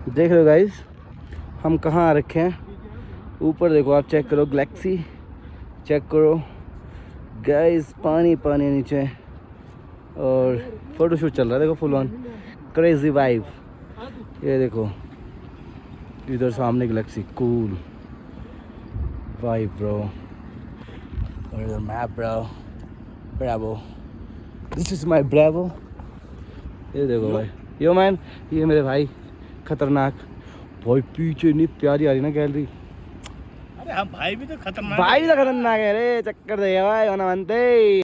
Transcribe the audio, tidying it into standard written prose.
देख रहे हो गाइस, हम कहाँ आ रखे हैं। ऊपर देखो, आप चेक करो, गैलेक्सी चेक करो गाइस, पानी पानी नीचे और फोटोशूट चल रहा है। देखो फुल ऑन क्रेजी वाइब। ये देखो इधर सामने गैलेक्सी, कूल वाइब ब्रो। और इधर map bro, Bravo, this is my Bravo. ये देखो भाई, यो मैन, ये मेरे भाई खतरनाक भाई। पीछे इतनी प्यारी आ रही ना गैलरी। अरे हम भाई भी तो खतरनाक भाई तो खतरनाक है रे, चक्कर दे भाई होना मानते।